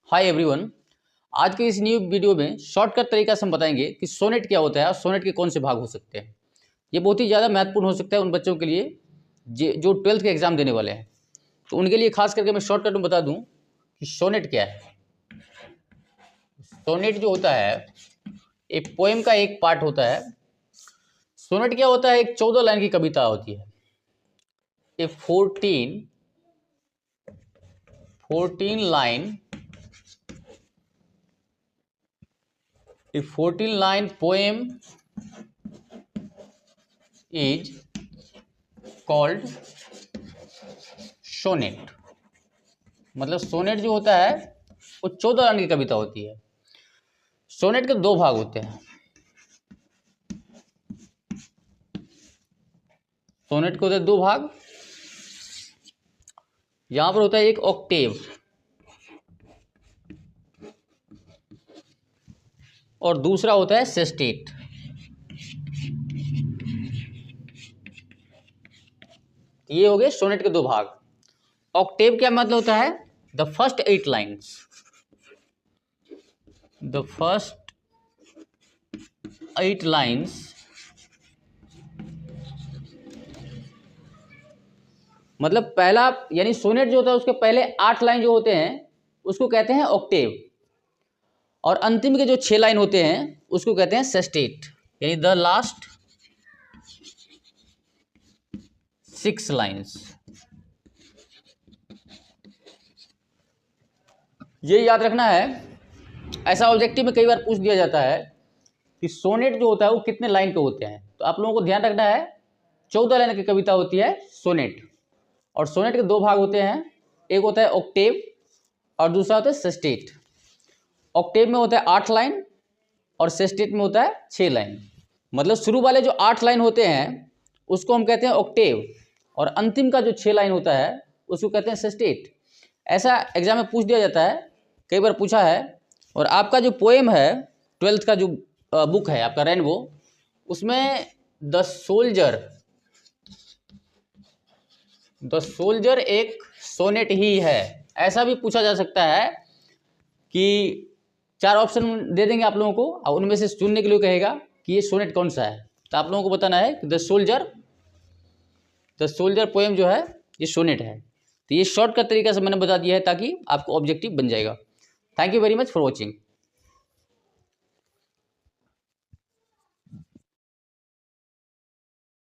Hi everyone. आज के इस न्यू वीडियो में शॉर्टकट तरीका से हम बताएंगे कि सोनेट क्या होता है और सोनेट के कौन से भाग हो सकते हैं। ये बहुत ही ज़्यादा महत्वपूर्ण हो सकता है उन बच्चों के लिए जो 12th के एग्ज़ाम देने वाले हैं। तो उनके लिए खास करके मैं शॉर्टकट में बता दूं कि सोनेट क्या है। सोनेट जो होता है एक पोएम का एक पार्ट होता है। सोनेट क्या होता है, एक 14 लाइन की कविता होती है। ए 14 line A 14-line poem is called sonnet। मतलब सोनेट जो होता है वो 14 लाइन की कविता होती है। सोनेट के दो भाग होते हैं। सोनेट के होते हैं दो भाग। यहां पर होता है एक ऑक्टेव और दूसरा होता है सेस्टेट। ये हो गए सोनेट के दो भाग। ऑक्टेव क्या मतलब होता है? The first 8 lines. The first 8 lines मतलब पहला, यानी सोनेट जो होता है उसके पहले 8 लाइन जो होते हैं उसको कहते हैं ऑक्टेव, और अंतिम के जो 6 लाइन होते हैं उसको कहते हैं सेस्टेट, यानी द लास्ट 6 लाइन्स। ये याद रखना है। ऐसा ऑब्जेक्टिव में कई बार पूछ दिया जाता है कि सोनेट जो होता है वो कितने लाइन के होते हैं। तो आप लोगों को ध्यान रखना है 14 लाइन की कविता होती है सोनेट। और सोनेट के दो भाग होते हैं, एक होता है ऑक्टेव और दूसरा होता है सेस्टेट। ऑक्टेव में होता है 8 लाइन और सेस्टेट में होता है 6 लाइन। मतलब शुरू वाले जो 8 लाइन होते हैं उसको हम कहते हैं ऑक्टेव, और अंतिम का जो 6 लाइन होता है उसको कहते हैं सेस्टेट। ऐसा एग्जाम में पूछ दिया जाता है, कई बार पूछा है। और आपका जो पोएम है 12th का जो बुक है आपका रेनबो, उसमें द सोल्जर एक सोनेट ही है। ऐसा भी पूछा जा सकता है कि 4 ऑप्शन दे देंगे आप लोगों को और उनमें से चुनने के लिए कहेगा कि ये सोनेट कौन सा है। तो आप लोगों को बताना है कि द सोल्जर पोएम जो है ये सोनेट है। तो ये शॉर्टकट तरीका से मैंने बता दिया है ताकि आपको ऑब्जेक्टिव बन जाएगा। Thank you very much for watching.